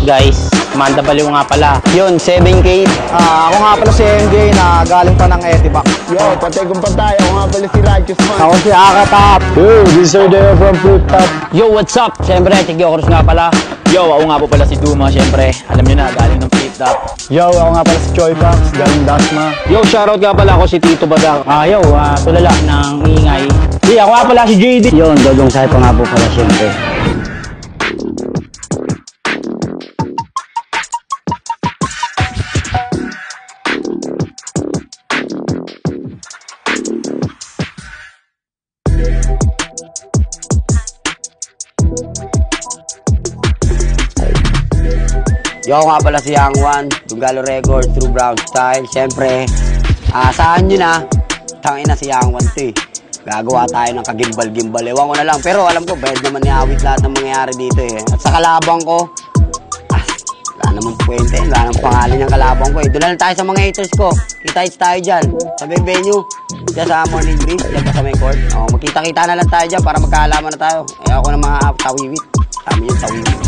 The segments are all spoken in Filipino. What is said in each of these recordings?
guys? Manda Baliw nga pala. Yun, 7K. Ako nga pala si MJ na galing pa ng Etibac. Yo, patay kong patay. Ako nga pala si Righteous Man. Ako si Akatap. Yo, this is Deo from Fruit Top. Yo, what's up? Siyempre, Tigyo Cruz nga pala. Yo, ako nga po pala si Duma, siyempre. Alam nyo na, galing ng Fruit Top. Yo, ako nga pala si Choi Pax, galing Dasma. Yo, shoutout nga pala ako si Tito Badak. Yo, tulala ng ingay. Ako nga pala si JD. Yun, Dodong Sai pa nga po pala siyempre. Yo, nga pala si Young One, Dugalo Records, True Brown Style. Siyempre, saan nyo na? Tangina si Young One to eh. Gagawa tayo ng kagimbal-gimbal. Ewan ko na lang. Pero alam ko, bayad naman ni Awit lahat ng mangyayari dito eh. At sa kalabang ko, wala namang puwente. Wala namang pangalan ng kalabang ko eh. Doon lang tayo sa mga haters ko. Kita-hits tayo dyan. Sa may venue. Diyan sa Morning Breeze. Diyan pa sa may court. Magkita-kita na lang tayo dyan para magkaalaman na tayo. Ako ng mga tawiwit. Kami yung tawiwit.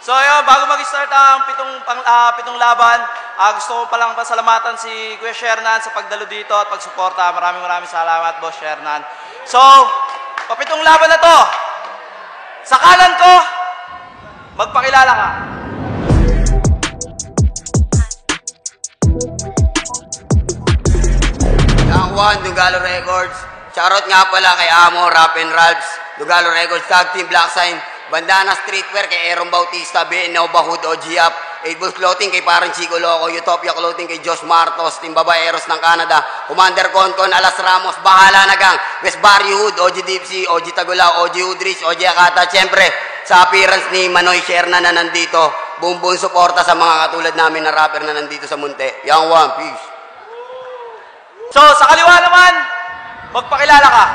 So ayun, bago mag-start ang pitong laban, gusto ko palang pasalamatan si Kuya Shernan sa pagdalo dito at pagsuporta. Maraming salamat, Boss Shernan. So, papitong laban na to. Sa kanan ko, magpakilala ka. Young One, Dugalo Records. Shoutout nga pala kay Amo, Rap and Ralphs, Dugalo Records, Tag Team Black Sign, Bandana Streetwear kay Aaron Bautista, BNO Bahud, OG Up, 8 Clothing kay parang Chico Loco, Utopia Clothing kay Josh Martos, Team Babaeros ng Canada, Commander Concon, Alas Ramos, Bahala na Gang, West Barrio Hood, OG Dipsy, OG Tagulao, OG Udrich, OG Akata. Siyempre, sa appearance ni Manoy Sherna na nandito, buong suporta sa mga katulad namin na rapper na nandito sa Munte. Young One, peace. So, sa kaliwa naman, magpakilala ka.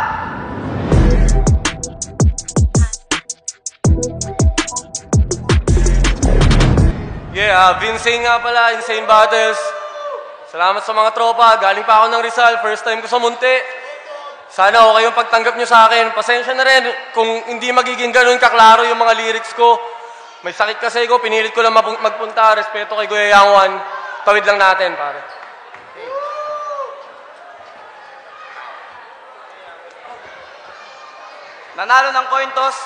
Yeah, Vincent nga pala, Insane Battles. Salamat sa mga tropa. Galing pa ako ng Rizal. First time ko sa Munti. Sana okay yung pagtanggap nyo sa akin. Pasensya na rin kung hindi magiging ganun kaklaro yung mga lyrics ko. May sakit kasi ko. Pinilit ko lang magpunta. Respeto kay Kuya Young One. Tawid lang natin, pare. Nanalo ng coin toss,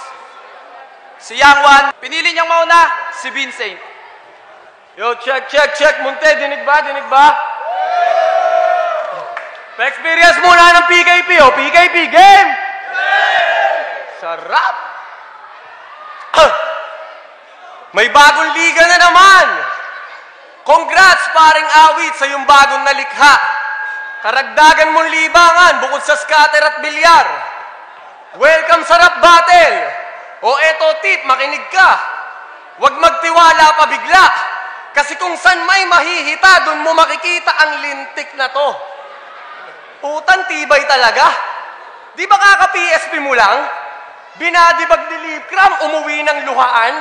si Young One. Pinili niyang mauna, si Vincent. Yo, check. Munti, dinig ba? Pa-experience muna ng PKP, PKP, game! Sarap! May bagong liga na naman! Congrats, paring Awit, sa iyong bagong nalikha. Karagdagan mong libangan, bukod sa scatter at bilyar. Welcome sa rap battle! O eto tip, makinig ka. Huwag magtiwala pa bigla. Kasi kung saan may mahihita, dun mo makikita ang lintik na to. Putan tibay talaga. Di ba kaka-PSP mo lang? Binadibag ni Lipcram, umuwi ng luhaan?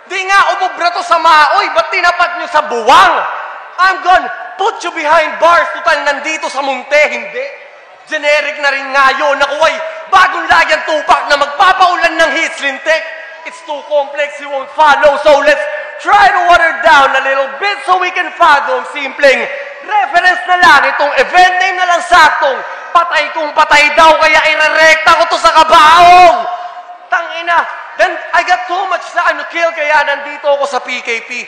Di nga umubra to sa maoy, ba't tinapat nyo sa buwang? I'm gonna put you behind bars, tutal nandito sa Munte, hindi. Generic na rin nga yun, nakuway, bagong lagyan tupak na magpapaulan ng hits, lintik. It's too complex, you won't follow, so let's try to water down a little bit so we can fathom. Simpleng reference na lang, itong event name na lang saktong patay kung patay daw, kaya irerekta ko to sa kabaong. Tangina, then I got so much time to kill, kaya nandito ako sa PKP.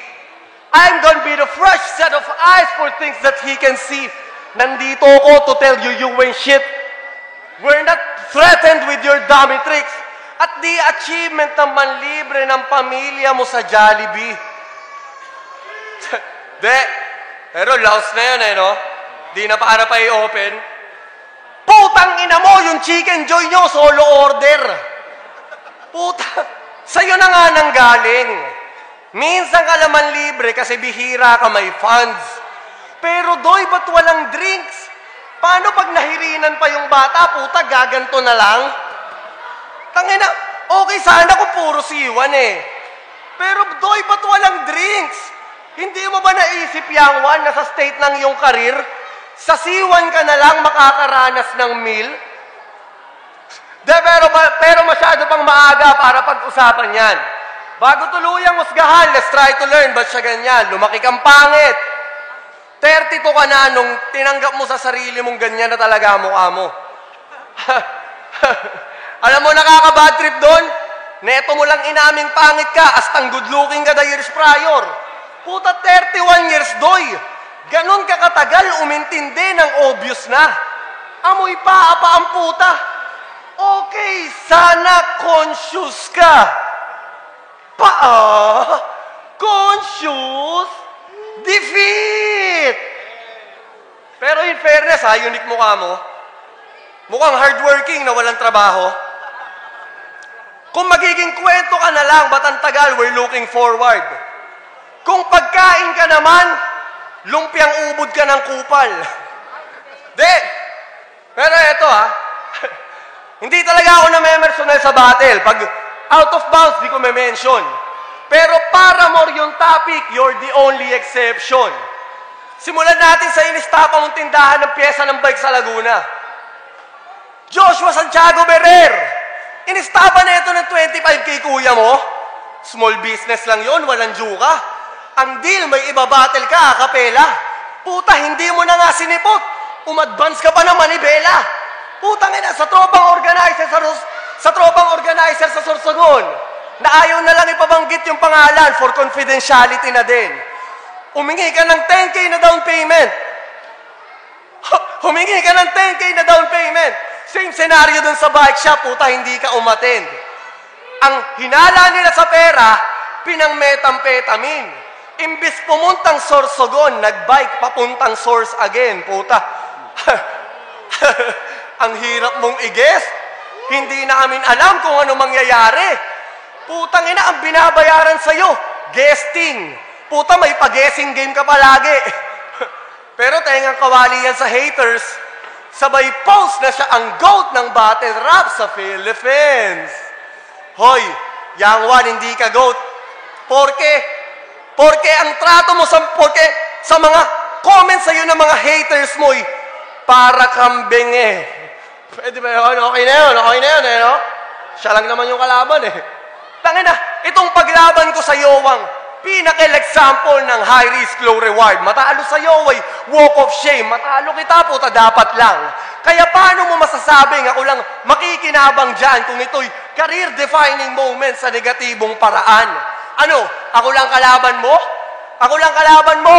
I'm gonna be the fresh set of eyes for things that he can see. Nandito ako to tell you you ain't shit. We're not threatened with your dummy tricks. At di achievement na manlibre ng pamilya mo sa Jollibee. Pero laos na yun no? Di na para pa i-open. Putang ina mo, yung Chicken Joy nyo, solo order. Putang, sa'yo na nga nanggaling. Minsan ka naman libre kasi bihira ka may funds. Pero doy, ba't walang drinks? Paano pag nahirinan pa yung bata, puta, gaganto na lang? Tangina, okay sana kung puro siwan Pero doy, ba't walang drinks? Hindi mo ba naisip, Young One, na sa state ng iyong karir, sa siwan ka na lang makakaranas ng meal? Pero masyado pang maaga para pag-usapan yan. Bago tuluyang husgahan, let's try to learn. Ba't siya ganyan? Lumaki kang pangit. 32 ka na nung tinanggap mo sa sarili mong ganyan na talaga mukha mo. Alam mo, nakaka-bad trip doon? Neto mo lang inaming pangit ka, astang good looking ka the years prior. Puta, 31 years, doy. Ganon ka katagal, umintindi ng obvious na. Amoy pa, apa ang puta. Okay, sana conscious ka. Conscious? Defeat! Pero in fairness ha, unique mukha mo. Mukhang hardworking na walang trabaho. Kung magiging kwento ka na lang, ba't ang tagal, we're looking forward. Kung pagkain ka naman, lumpiang ubod ka ng kupal. Di! Pero eto ha, hindi talaga ako na-memersonal sa battle. Pag out of bounds, di ko me-mention. Pero para more yung topic, you're the only exception. Simulan natin sa inistapa mong tindahan ng pyesa ng bike sa Laguna. Joshua Santiago Berrer. Inistapa na ito ng 25k kuya mo. Small business lang yon, walang juka. Ang deal, may ibabattle ka, akapela. Puta, hindi mo na nga sinipot. Umadvance ka pa ng manibela. Putang ina, sa tropang organizer sa Sorsogon, na ayaw na lang ipabanggit yung pangalan for confidentiality na din. Humingi ka ng 10k na down payment. Humingi ka ng 10k na down payment. Same scenario dun sa bike shop, puta, hindi ka umattend. Ang hinala nila sa pera, pinang methamphetamine. Imbis pumuntang Sorsogon, nagbike papuntang Source again, puta. Ang hirap mong i-guess. Hindi namin alam kung ano mangyayari. Putang ina, ang binabayaran sa'yo, guesting. Puta, may pag-guessing game ka palagi. Pero tengang kawali yan sa haters. Sabay post na siya ang GOAT ng battle rap sa Philippines. Hoy, Young One, hindi ka GOAT. Porque ang trato mo sa mga comments sa'yo ng mga haters mo, para kambing eh. Pwede ba yun? Okay na yun eh, no? Siya lang naman yung kalaban eh. Tangina, itong paglaban ko sa Yowang, pinaka-example ng high risk, low reward. Matalo sa Yoway, walk of shame. Matalo kita, puta, dapat lang. Kaya paano mo masasabing ako lang makikinabang dyan kung ito'y career-defining moment sa negatibong paraan? Ano? Ako lang kalaban mo? Ako lang kalaban mo?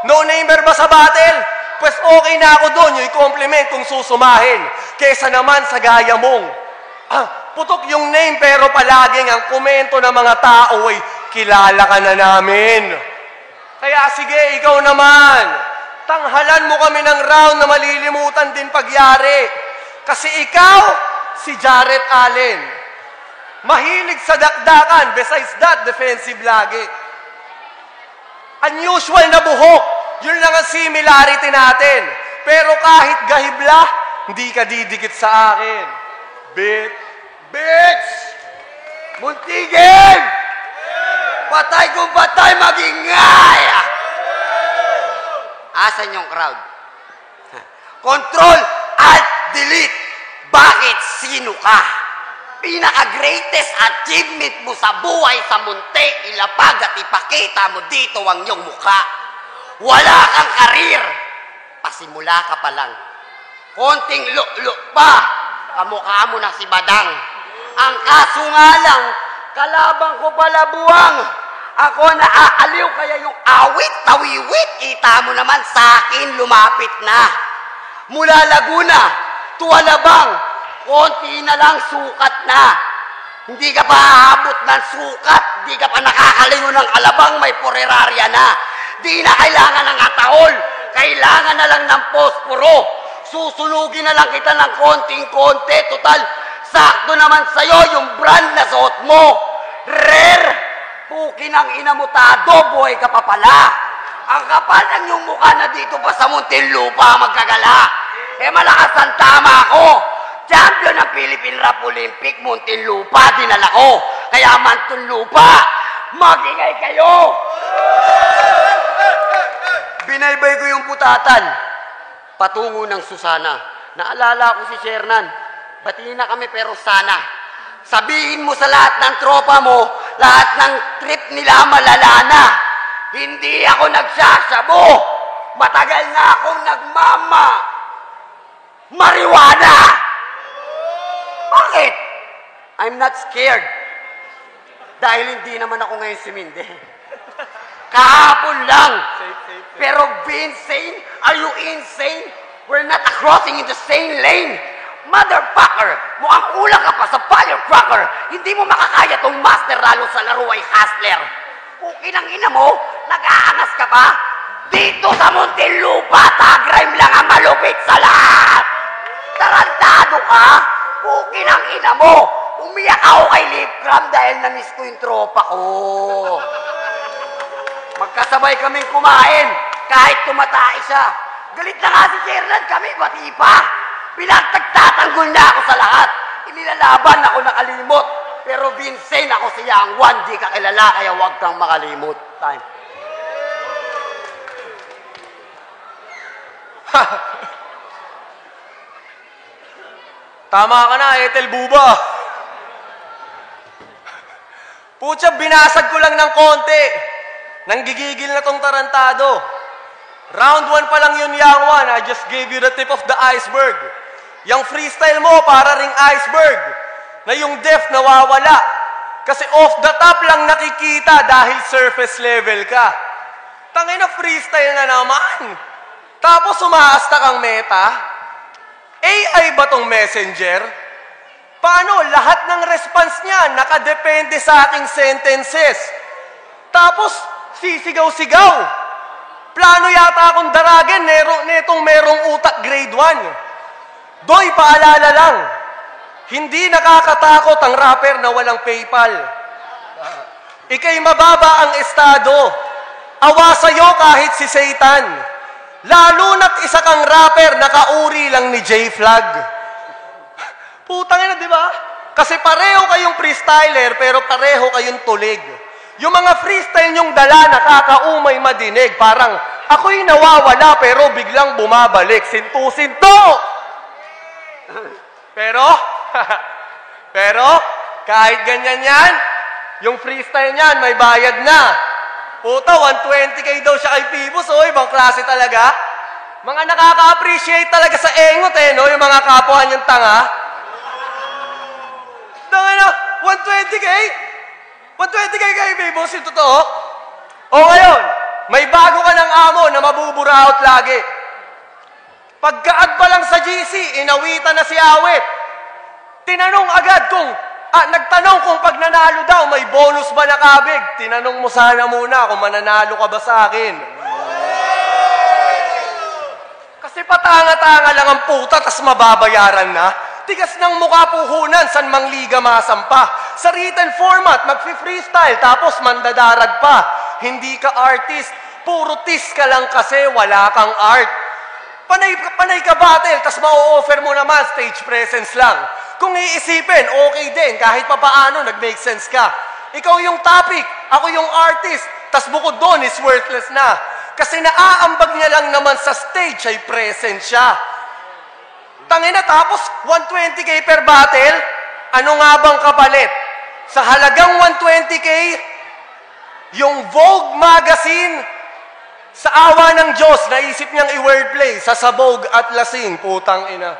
No-namer ba sa battle? Pues okay na ako doon, yung compliment kung susumahin. Kesa naman sa gaya mong, putok yung name pero palaging ang komento ng mga tao ay kilala ka na namin. Kaya sige, ikaw naman. Tanghalan mo kami ng round na malilimutan din pagyari. Kasi ikaw, si Jarrett Allen. Mahilig sa dakdakan, besides that, defensive lagi. Unusual na buhok, yun lang ang similarity natin. Pero kahit gahibla, hindi ka didikit sa akin. Bitch! Muntigin! Patay kung patay, magingay! Asan yung crowd? Control, Alt, Delete. Bakit? Sino ka? Pinaka-greatest achievement mo sa buhay sa munti, ilapag at ipakita mo dito ang iyong mukha. Wala kang karir. Pasimula ka pa lang. Konting luk-luk pa, kamukha mo na si Badang. Ang kaso nga lang, kalabang ko pala buwang. Ako naaaliw kaya yung awit, tawiwit, kita mo naman sa akin, lumapit na. Mula Laguna, Tualabang, konti na lang sukat na. Hindi ka pa aabot ng sukat, di ka pa nakakalingon ng Alabang, may porerarya na. Di na kailangan ng atahol, kailangan na lang ng posporo. Susunugin na lang kita ng konting-konti, total, sakto naman sa'yo yung brand na suot mo. Rare! Pukin ang inamutado, buhay ka pa pala. Ang kapal ng yung mukha na dito pa sa Muntinlupa magkagala. Eh malakas ang tama ko. Champion ng Philippine Rap Olympic, Muntinlupa, dinala ko. Kaya Muntinlupa, magingay kayo. Binaybay ko yung putatan. Patungo ng Susana. Naalala ko si Shernan. Batiin na kami pero sana. Sabihin mo sa lahat ng tropa mo Lahat ng trip nila malala na. Hindi ako nagsasabo. Matagal na akong marijuana. Bakit? I'm not scared. Dahil hindi naman ako ngayon sumindi. Kahapon lang. Pero Vincent, are you insane? We're not crossing in the same lane. Motherfucker, mukhang ulang ka pa sa firecracker. Hindi mo makakaya tong master lalo sa laro ay hustler. Ukinang ina mo, nag-aangas ka pa? Dito sa Muntinlupa, tag-rhyme lang ang malupit sa lahat. Tarantado ka? Ukinang ina mo, umiyak ako kay Lipcram dahil na-miss ko yung tropa ko. Magkasabay kaming kumain kahit tumatay siya. Galit na nga si Sherland kami, bati pa. Pinagtagtatanggol na ako sa lahat. Inilalaban ako nakalimot. Pero Vincent, ako si Yang Wan, di ka kilala, kaya huwag kang makalimot. Time. Tama ka na, Ethel Buba. Putya, binasag ko lang ng konti. Nanggigigil na tong tarantado. Round 1 pa lang yun, Yang Wan. I just gave you the tip of the iceberg. Yung freestyle mo, para ring iceberg. Na yung def nawawala. Kasi off the top lang nakikita dahil surface level ka. Tangin na freestyle na naman. Tapos umaasta kang meta. AI ba tong messenger? Paano? Lahat ng response niya nakadepende sa aking sentences. Tapos sisigaw-sigaw. Plano yata akong daragin netong merong utak grade 1. Doy, paalala lang. Hindi nakakatakot ang rapper na walang PayPal. Ika'y mababa ang estado. Awa sa'yo kahit si Satan. Lalo na't isa kang rapper na kauri lang ni J-Flag. Putang ina, di ba? Kasi pareho kayong freestyler pero pareho kayong tulig. Yung mga freestyle nyong dala nakakaumay madinig. Parang ako'y nawawala pero biglang bumabalik. Sinto-sinto! Pero, kahit ganyan yan, yung freestyle niyan, may bayad na. Puta, 120k daw siya kay Pibos, oh, ibang klase talaga. Mga nakaka-appreciate talaga sa engot, no? Yung mga kapwa niyang tanga. Tanga 120k? 120k kay Pibos, yung totoo? O ngayon, may bago ka ng amo na mabuburaot lagi. Pagkaad pa lang sa GC, inawitan na si Awit. Tinanong agad nagtanong kung pag nanalo daw, may bonus ba na kabig? Tinanong mo sana muna kung mananalo ka ba sa akin. Kasi patanga-tanga lang ang puta, tas mababayaran na. Tigas ng mukha puhunan, San Mangliga masampa. Sa written format, mag-freestyle, tapos mandadarag pa. Hindi ka artist, puro tis ka lang kasi wala kang art. Panay ka battle, tas ma-offer mo naman stage presence lang. Kung iisipin, okay din, kahit papaano, nag-make sense ka. Ikaw yung topic, ako yung artist, tas bukod doon is worthless na. Kasi naaambag niya lang naman sa stage ay present siya. Tangina, tapos 120k per battle, ano nga bang kapalit? Sa halagang 120k, yung Vogue magazine, sa awa ng Diyos, naisip niyang i-wordplay, sasabog at lasing, putang ina.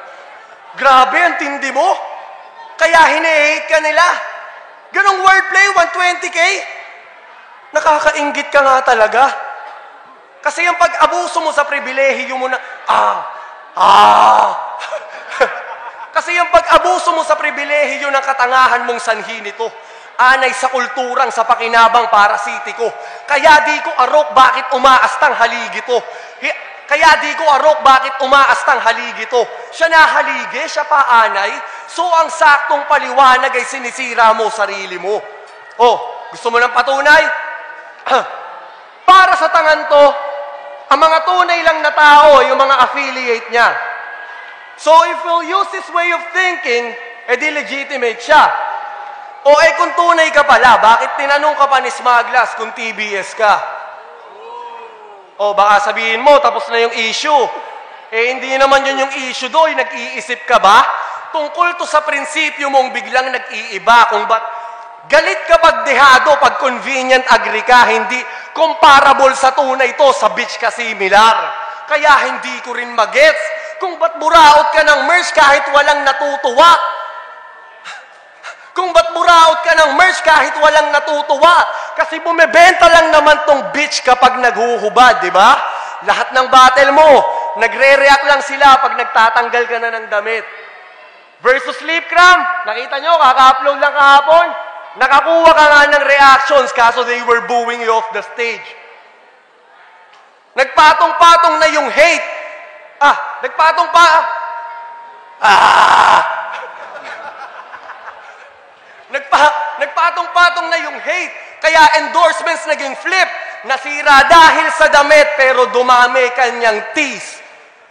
Grabe, ang tindi mo. Kaya hine-hate ka nila. Ganong wordplay, 120k? Nakakainggit ka nga talaga. Kasi yung pag-abuso mo sa pribilehiyo mo na, Kasi yung pag-abuso mo sa pribilehiyo ng katangahan mong sanhi nito, anay sa kulturang sa pakinabang parasitiko. Kaya di ko arok bakit umaastang haligi to. Kaya di ko arok bakit umaastang haligi to. Siya nahaligi, siya pa anay. So ang saktong paliwanag ay sinisira mo sarili mo. Oh, gusto mo ng patunay? Para sa tangan to, ang mga tunay lang na tao, yung mga affiliate niya. So if we'll use this way of thinking, edi legitimate siya. O kung tunay ka pala, bakit tinanong ka pa ni Smaglas kung TBS ka? O baka sabihin mo, tapos na yung issue. Hindi naman yun yung issue doy, nag-iisip ka ba? Tungkol to sa prinsipyo mong biglang nag-iiba kung Galit kapag dehado, pag convenient agree ka, hindi comparable sa tunay ito, sa beach ka similar. Kaya hindi ko rin magets kung ba't buraot ka ng merch kahit walang natutuwa. Kung ba't buraot ka ng merch kahit walang natutuwa. Kasi bumebenta lang naman tong beach kapag naghuhubad, di ba? Lahat ng battle mo, nagre-react lang sila pag nagtatanggal ka na ng damit. Versus Sleep Cram, nakita nyo, kaka-upload lang kahapon. Nakakuha ka nga ng reactions kaso they were booing you off the stage. Nagpatong-patong na yung hate. Nagpatong-patong na yung hate. Kaya endorsements naging flip. Nasira dahil sa damit pero dumami kanyang tease.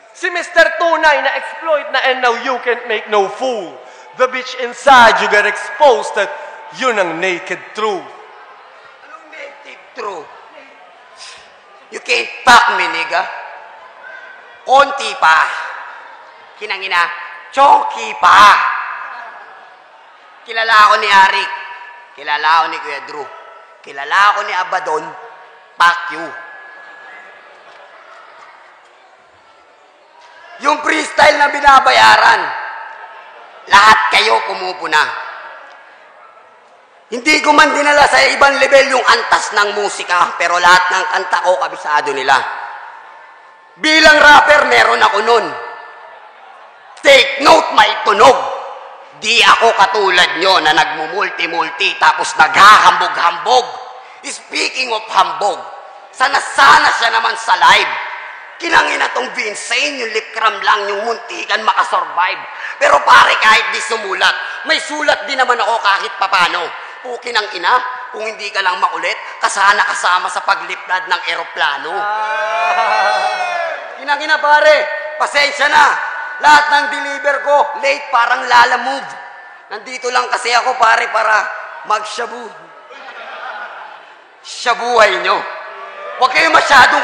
Si Mr. Tunay na exploit na and now you can't make no fool. The bitch inside you got exposed that yun ang naked truth. Anong naked truth? You can't fuck me, nigga. Konti pa. Kinangina, chonky pa. Kilala ako ni Arik. Kilala ako ni Kuya Drew. Kilala ako ni Abadon. Fuck you. Yung freestyle na binabayaran, lahat kayo pumupuna. Hindi ko man dinala sa ibang level yung antas ng musika, pero lahat ng kanta ko kabisado nila. Bilang rapper, meron ako nun. Take note, may tunog. Di ako katulad nyo na nagmumulti-multi tapos naghahambog-hambog. Speaking of hambog, sana siya naman sa live. Kinangina tong Vincent, yung lip cram lang, yung muntikan makasurvive. Pero pare, kahit di sumulat, may sulat din naman ako kahit papano. Pukin ang ina, kung hindi ka lang makulit, kasana kasama sa pagliplad ng eroplano. Kinangina pare, pasensya na. Lahat ng deliver ko, late parang Lala Move. Nandito lang kasi ako pare para magshabu. Shabuhay nyo. Huwag kayo masyadong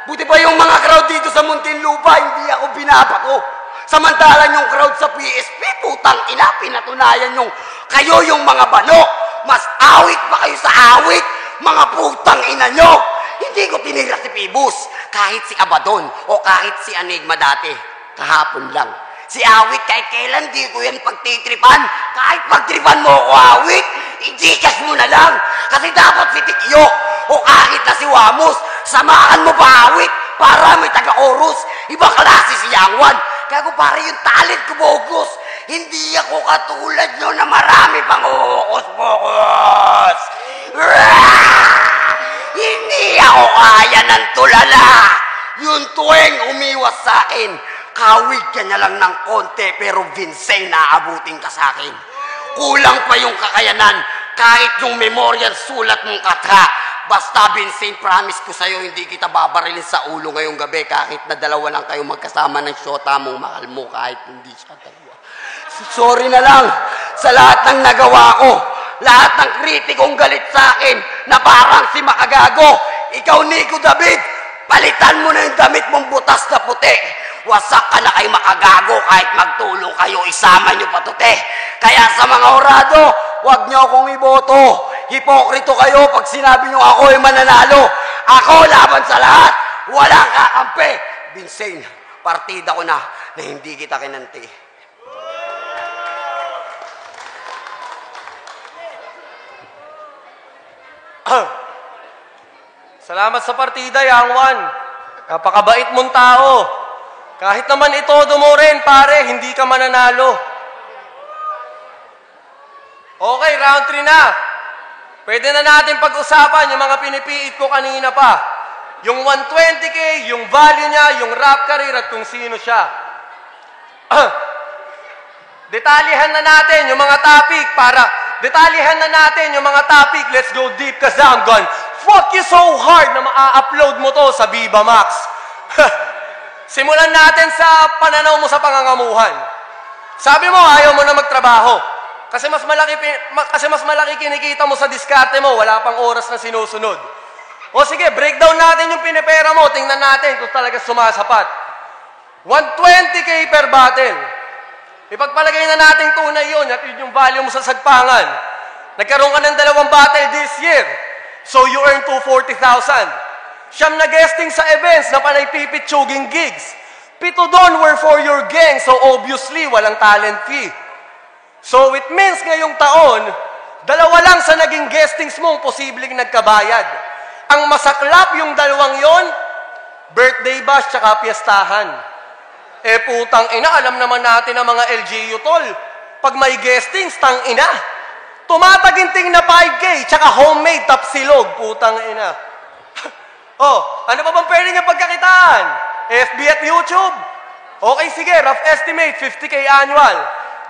Buti pa yung mga crowd dito sa Muntinlupa, hindi ako binabako. Samantalang yung crowd sa PSP, putang ina, pinatunayan yung kayo yung mga bano. Mas awit pa kayo sa awit, mga putang ina nyo. Hindi ko tinira si Pibus, kahit si Abadon o kahit si Enigma dati. Kahapon lang. Si awit kahit kailan di ko yan pagtitripan. Kahit pagtripan mo ako awit, i-gcash mo na lang. Kasi dapat si Tikyo o kahit na si Wamos, samahan mo pa awit para may taga-chorus. Ibang klase si Yangwan. Kaya ko pare yung talent ko bogus. Hindi ako katulad nyo na marami pang uukos-pokos. Hindi ako kaya ng tulala. Yung tuwing umiwas sa akin, kawig ka na lang ng konti pero Vincent naabutin ka sa akin. Kulang pa yung kakayanan kahit yung memorial sulat mong katra. Basta Vincent, promise ko sa'yo, hindi kita babarilin sa ulo ngayong gabi kahit na dalawa lang kayo magkasama ng syota mong mahal mo kahit hindi siya dalawa. Sorry na lang sa lahat ng nagawa ko. Lahat ng kritikong galit sa akin na parang si Makagago. Ikaw, Nico David, palitan mo na yung damit mong butas na puti. Wasak ka na kay Makagago kahit magtulong kayo, isama nyo patute. Kaya sa mga orado, huwag nyo akong iboto. Hipokrito kayo pag sinabi nyo ako ay mananalo. Ako laban sa lahat, walang kakampi. Vincent, partida ko na hindi kita kinanti. Salamat sa partida, Yangwan. Napakabait mong tao. Kahit naman itodo mo rin, pare, hindi ka mananalo. Okay, round 3 na. Pwede na natin pag-usapan yung mga pinipiit ko kanina pa. Yung 120K, yung value niya, yung rap career at kung sino siya. Detalyehan na natin yung mga topic Let's go deep kasi I'm gone. Fuck you so hard na ma-upload mo to sa Viva Max. Simulan natin sa pananaw mo sa pangangamuhan. Sabi mo, ayaw mo na magtrabaho. Kasi mas malaki kinikita mo sa diskarte mo, wala pang oras na sinusunod. O sige, breakdown natin yung pinipera mo, tingnan natin kung talaga sumasapat. 120K per battle. Ipagpalagay na natin tunay yun at yun yung value mo sa sagpangan. Nagkaroon ka ng 2 battle this year. So you earn 240,000. Siyam na guesting sa events na panay pipitsuging gigs. 7 doon were for your gang, so obviously walang talent fee. So it means ngayong taon, 2 lang sa naging guestings mo posibleng nagkabayad. Ang masaklap yung 2 yon, birthday bash tsaka piyestahan. Putang ina, alam naman natin ang mga LGU tol. Pag may guestings, tang ina. Tumataginting na 5K, tsaka homemade tapsilog, putang ina. Ano pa bang pwede niya pagkakitaan? FB at YouTube? Okay, sige, rough estimate, 50K annual.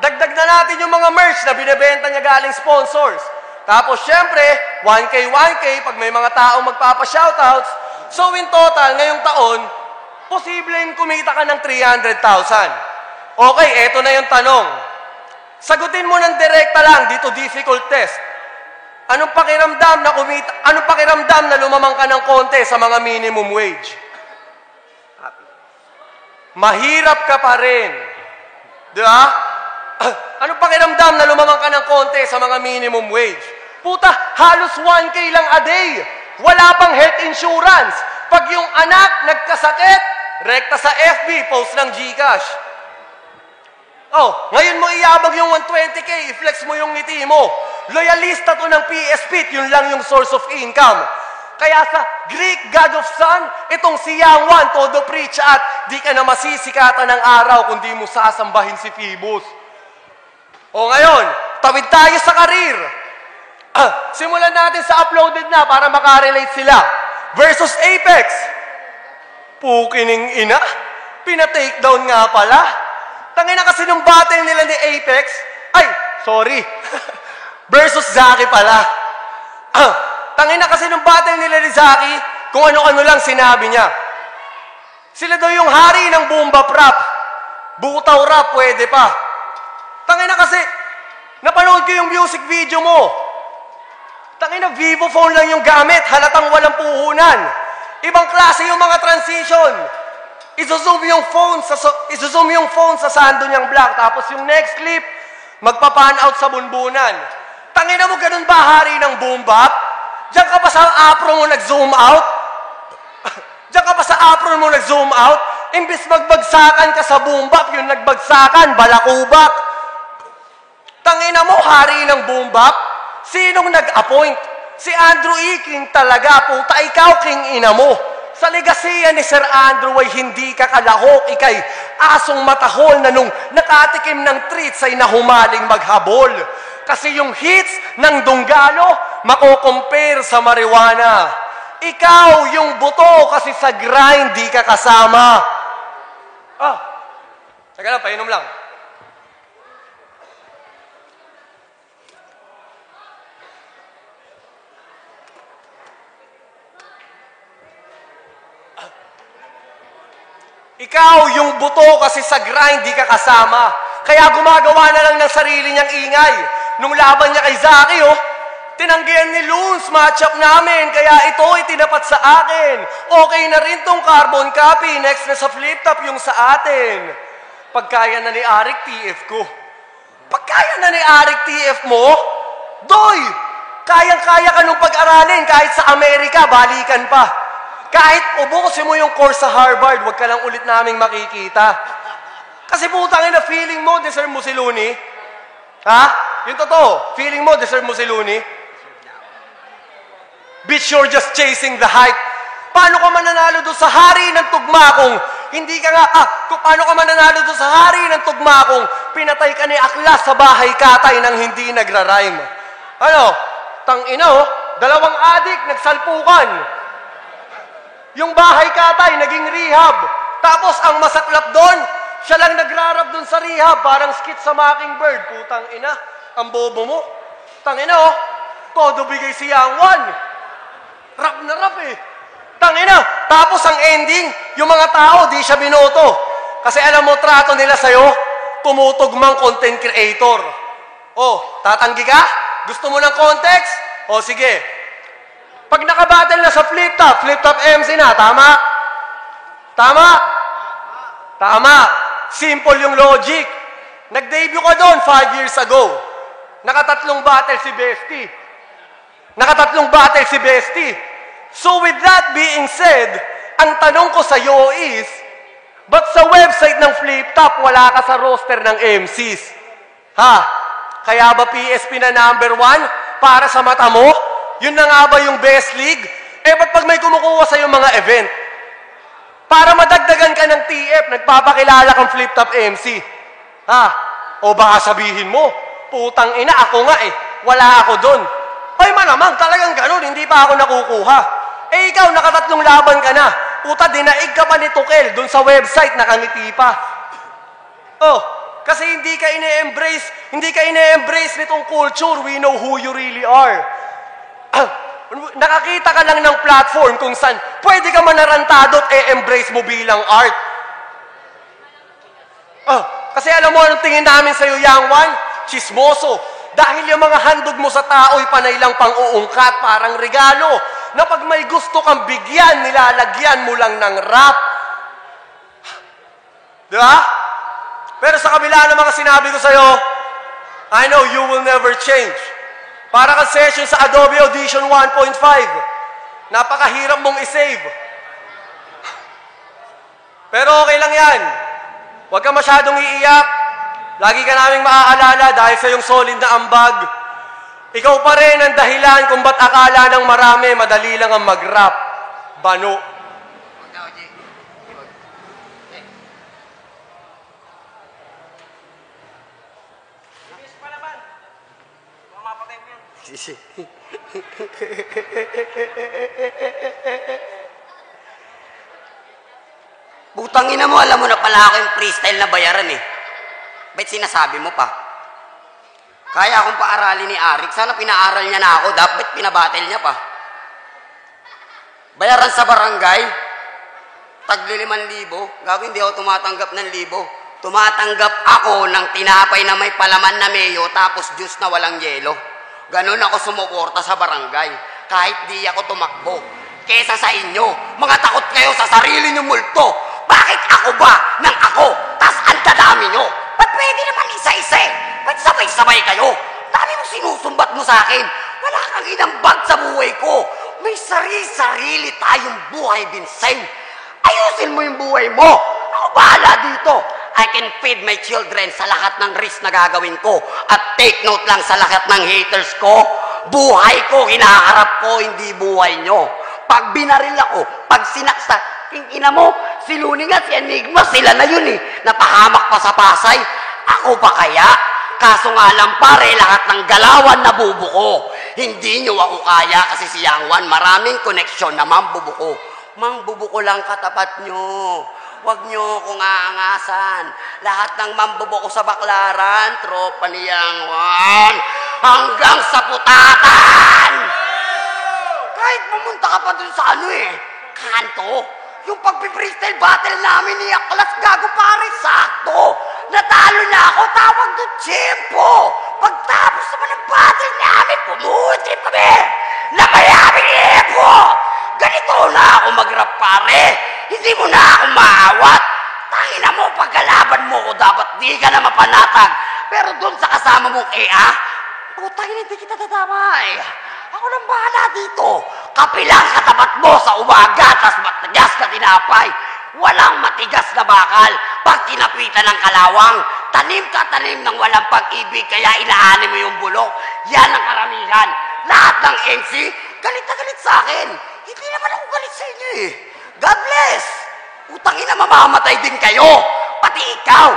Dagdag na natin yung mga merch na binibenta niya galing sponsors. Tapos, syempre, 1K pag may mga taong magpapa-shoutouts. So, in total, ngayong taon, posibleng kumita ka ng 300,000. Okay, eto na yung tanong. Sagutin mo ng direkta lang dito difficult test. Anong pakiramdam na lumamang ka ng konti sa mga minimum wage? Mahirap ka pa rin. Di ba? Anong pakiramdam na lumamang ka ng konti sa mga minimum wage? Puta, halos 1K lang a day. Wala pang health insurance. Pag yung anak nagkasakit, rekta sa FB, post ng GCash. Ngayon mo iyabag yung 120K, i-flex mo yung ngiti mo. Loyalista to ng PSP, yun lang yung source of income. Kaya sa Greek God of Sun, itong si Yang Wan, todo preach at di ka na masisikatan ng araw kundi mo sasambahin si Phoebus. Ngayon, tawid tayo sa karir. Simulan natin sa uploaded na para makarelate sila. Versus Apex. Pukining ina, pina-takedown nga pala. Tangina kasi nung battle nila ni Apex, versus Zaki pala. Tangina kasi nung battle nila ni Zaki, kung ano-ano lang sinabi niya. Sila daw yung hari ng boom bap rap. Butaw rap, pwede pa. Tangina kasi, napanood ko yung music video mo. Tangina, Vivo phone lang yung gamit, halatang walang puhunan. Ibang klase yung mga transition. Izozoom yung phone sa sando niyang black. Tapos yung next clip, magpa-pan out sa bunbunan. Tangina mo, ganun ba hari ng boom bap? Diyan ka pa sa apro mo nag-zoom out? Diyan ka pa sa apro mo nag-zoom out? Imbis magbagsakan ka sa boom bap, yung nagbagsakan, balakubak. Tangina mo, hari ng boom bap? Sinong nag-appoint? Si Andrew E. King talaga, puta, ikaw king ina mo. Sa legasiya ni Sir Andrew ay hindi ka kalahok, ikay asong matahol na nung nakatikim ng treats ay nahumaling maghabol. Kasi yung hits ng Dunggalo, mako-compare sa marijuana. Ikaw yung buto kasi sa grind di ka kasama. Teka lang, painom lang. Ikaw yung buto kasi sa grind di ka kasama. Kaya gumagawa na lang ng sarili niyang ingay. Nung laban niya kay Zaki, tinanggihan ni Loons, matchup namin, kaya ito ay tinapat sa akin. Okay na rin tong carbon copy, next na sa flip top yung sa atin. Pagkaya na ni Arik, TF ko. Pagkaya na ni Arik, TF mo, Doy! Kayang-kaya ka nung pag-aralin, kahit sa Amerika, balikan pa. Kahit ubusin mo yung course sa Harvard, wag ka lang ulit naming makikita. Kasi putangin na feeling mo, deserve mo si Looney. Ha? Yung totoo, feeling mo, deserve mo si Looney. Bitch, you're just chasing the hype. Paano ka mananalo doon sa hari ng tugma kung hindi ka nga, paano ka mananalo doon sa hari ng tugma kung pinatay ka ni Aklas sa bahay katay nang hindi nagra-rhyme? Tangina, 2 adik nagsalpukan. Yung bahay katay, naging rehab. Tapos, ang masaklap doon, siya lang nagrarap doon sa rehab, parang skit sa Mockingbird. Putang ina, ang bobo mo. Tangina, todo bigay si Yang Wan. Rap na rap eh. Tangina, tapos ang ending, yung mga tao, di siya binoto. Kasi alam mo, trato nila sa'yo, tumutugmang content creator. Tatanggi ka? Gusto mo ng context? Sige. Pag nakabattle na sa flip top MC na, tama? Tama. Simple yung logic. Nag-debut ka doon 5 years ago. Nakatatlong battle si Bestie. Nakatatlong battle si Bestie. So with that being said, ang tanong ko sa iyo is, ba't sa website ng Flip Top wala ka sa roster ng MCs? Ha? Kaya ba PSP na number 1 para sa mata mo? Yun na nga ba yung best league? Eh ba't pag may kumukuha sa yung mga event? Para madagdagan ka ng TF, nagpapakilala kang Flip Top MC. Ha? O baka sabihin mo, putang ina, ako nga eh. Wala ako doon. Ay malamang, talagang ganun, hindi pa ako nakukuha. Eh ikaw, nakatatlong laban ka na. Puta, dinaig ka pa ni Tukel doon sa website, nakangiti pa. Oh, kasi hindi ka ine-embrace nitong culture. We know who you really are. Nakakita ka lang ng platform kung saan pwede ka manarantado at e-embrace mo bilang art. Kasi alam mo anong tingin namin sa'yo, Yang One? Chismoso. Dahil yung mga handog mo sa tao'y panay lang pang-uungkat, parang regalo, na pag may gusto kang bigyan, nilalagyan mo lang ng rap. Diba? Pero sa kabila ng mga sinabi ko sa'yo, I know you will never change. Para ka session sa Adobe Audition 1.5. Napakahirap mong isave. Pero okay lang yan. Huwag ka masyadong iiyak. Lagi ka naming maaalala dahil sa iyong solid na ambag. Ikaw pa rin ang dahilan kung ba't akala ng marami madali lang ang mag-rap. Bano. Butang ina mo, alam mo na pala ako yung freestyle na bayaran eh. Ba't sinasabi mo pa? Kaya akong paaralin ni Arik. Sana pinaaral niya na ako. Dapat pinabattle niya pa. Bayaran sa barangay. Tagli 5,000. Gago, hindi ako tumatanggap ng 1,000. Tumatanggap ako ng tinapay na may palaman na mayo tapos juice na walang yelo. Ganon ako sumuporta sa barangay. Kahit di ako tumakbo. Kesa sa inyo, mga takot kayo sa sarili nyo multo. Bakit ako ba nang ako? Tas ang dadami nyo. Ba't pwede naman isa-isa eh? Ba't sabay-sabay kayo? Dami mo sinusumbat mo sa akin. Wala kang inambag sa buhay ko. May sarili-sarili tayong buhay, Vincent. Ayusin mo yung buhay mo. Ako bahala dito. I can feed my children sa lahat ng risk na gagawin ko. At take note lang sa lahat ng haters ko. Buhay ko, hinaharap ko, hindi buhay nyo. Pag binaril ako, pag sinaksa, ina mo, si Luning at si Enigma, sila na yun eh. Napahamak pa sa Pasay. Ako pa kaya? Kaso nga lang pare, lahat ng galawan na bubuko. Hindi nyo ako kaya kasi si Yang One, maraming koneksyon na mambubuko. Mambubuko lang katapat nyo. Huwag nyo akong aangasan. Lahat ng mambubuko sa Baklaran, tropa ni Yang One. Hanggang sa putatan! Kahit pumunta ka pa dun sa kanto, yung pagpipristal battle namin ni Aklas, gago pare, sakto. Natalo na ako, tawag doon, tiyempo. Pagtapos naman ng battle namin, pumutrip kami. Namayami ni Epo. Ganito na ako mag-rap pare. Hindi mo na ako maawat. Tangina mo, pagkalaban mo ko, dapat di ka na mapanatag. Pero doon sa kasama mong putang ina, hindi kita tatamay. Ako nang bahala dito. Kapilang katapat mo sa umaga, tas matigas na tinapay. Walang matigas na bakal. Pag tinapitan ng kalawang, tanim ka tanim ng walang pag-ibig, kaya inaani mo yung bulok. Yan ang karamihan. Lahat ng MC, galit na galit sa akin. Hindi naman ako galit sa inyo eh. God bless. Utang ina, mamamatay din kayo. Pati ikaw.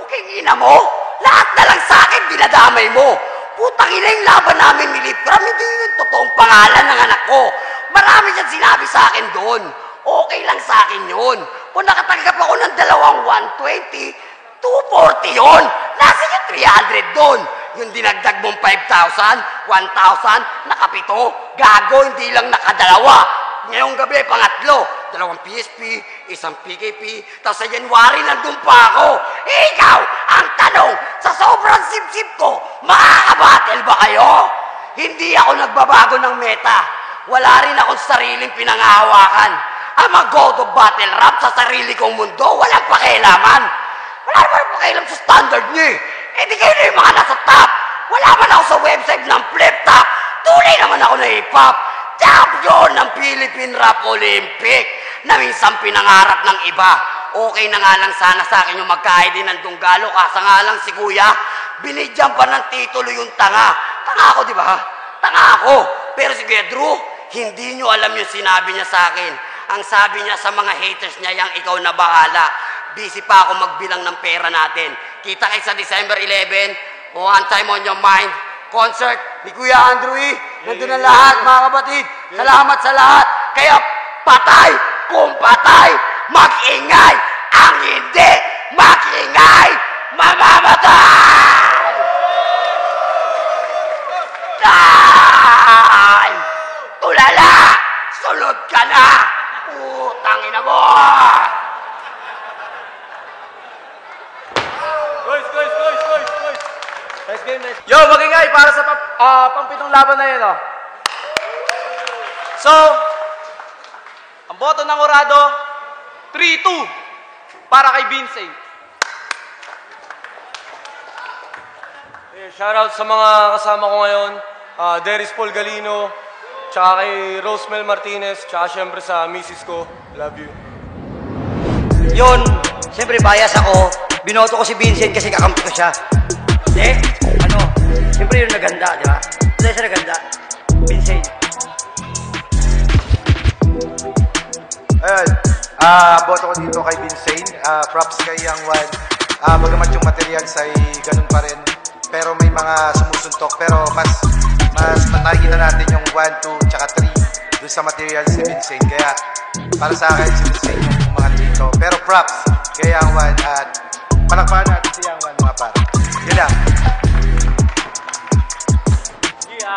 Okay, ina mo. Lahat na lang sa akin, dinadamay mo. Putang ina yung laban namin ni Lipram, hindi yung totoong pangalan ng anak ko. Marami siyang sinabi sa akin doon. Okay lang sa akin yun. Kung nakatanggap ako ng 120, 240 yun. Nasa yung 300 doon. Yung dinagdag mong 5,000, 1,000, nakapito, gago, hindi lang nakadalawa. Ngayong gabi, pangatlo, 2 PSP, 1 PKP, tapos sa January, nandun pa ako. Ikaw, ang tanong, sa sobrang sip-sip ko, makakabattle ba kayo? Hindi ako nagbabago ng meta. Wala rin akong sariling pinangahawakan. Ang mag-go to battle rap sa sarili kong mundo, walang pakialaman. Wala naman pakialam sa standard niyo eh. Eh di kayo na yung mga nasa top. Wala man ako sa website ng Flip Top. Tunay naman ako na hip-hop. Champion ng Philippine Rap Olympic na minsan pinangarap ng iba. Okay na nga lang sana sa akin yung magkahay din ng Dunggalo, kasa nga lang si Kuya, binigyan pa ng titulo yung tanga. Tanga ako, di ba? Tanga ako. Pero si Kuya Drew, hindi nyo alam yung sinabi niya sa akin. Ang sabi niya sa mga haters niya, yang ikaw na bahala. Busy pa ako magbilang ng pera natin. Kita kayo sa December 11, One Time on Your Mind, concert ni Kuya Andrew E. Nandun na lahat, mga kapatid. Salamat sa lahat. Kaya patay kung patay, mag-ingay. Ang hindi mag-ingay, mamamatay! Ay! Tulala! Sunod ka na! Putang ina mo! Nice game, nice. Yo, magingay para sa pampitong laban na yun, oh. So, ang boto ng Orado, 3-2 para kay Vincent. Shoutout sa mga kasama ko ngayon. Deris Paul Galino, tsaka kay Rosemel Martinez, tsaka syempre sa misis ko. Love you. Yun, siyempre bias ako. Binoto ko si Vincent kasi kakampi ko siya. Eh, ano, siyempre yun naganda, di ba? Hindi siya naganda. Vincent. Ayun, boto ko dito kay Vincent. Props kay Young One. Bagamat yung materials ay ganun pa rin. Pero may mga sumusuntok. Pero mas nakikita natin yung 1, 2, tsaka 3 dun sa materials si Vincent. Kaya para sa akin si Vincent yung mga dito. Pero props kay Young One at palakpakan natin si Young One mga par. Yun lang.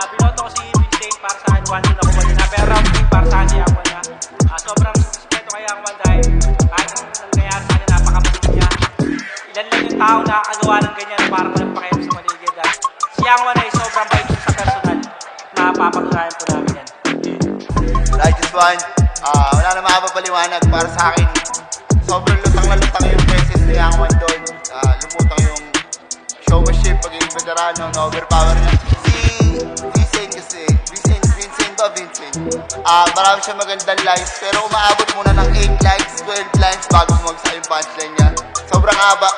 Binoto ko si Vincent para sa akin, 1-2 na kumali na. Pero round 3 para sa akin si Young One na. Sobrang respeto kay Young One dahil kahit anong nangyayari sa akin, napakabalik niya. Ilan lang yung tao nakakagawa ng ganyan para magpakayap sa maligid. Si Young One ay sobrang bait sa personal na papatunayan po namin yan. Righteous One, wala na makapapaliwanag para sa akin. Sobrang lutang na lutang yung presence ni Young One doon. Lumutang yung showmanship, pagiging veterano, na-overpower niya. Si Vincent kasi, Vincent. Marami siya magandang lines, pero umaabot muna ng 8 lines, 12 lines bago bumagsak yung punchline niya. Sobrang haba.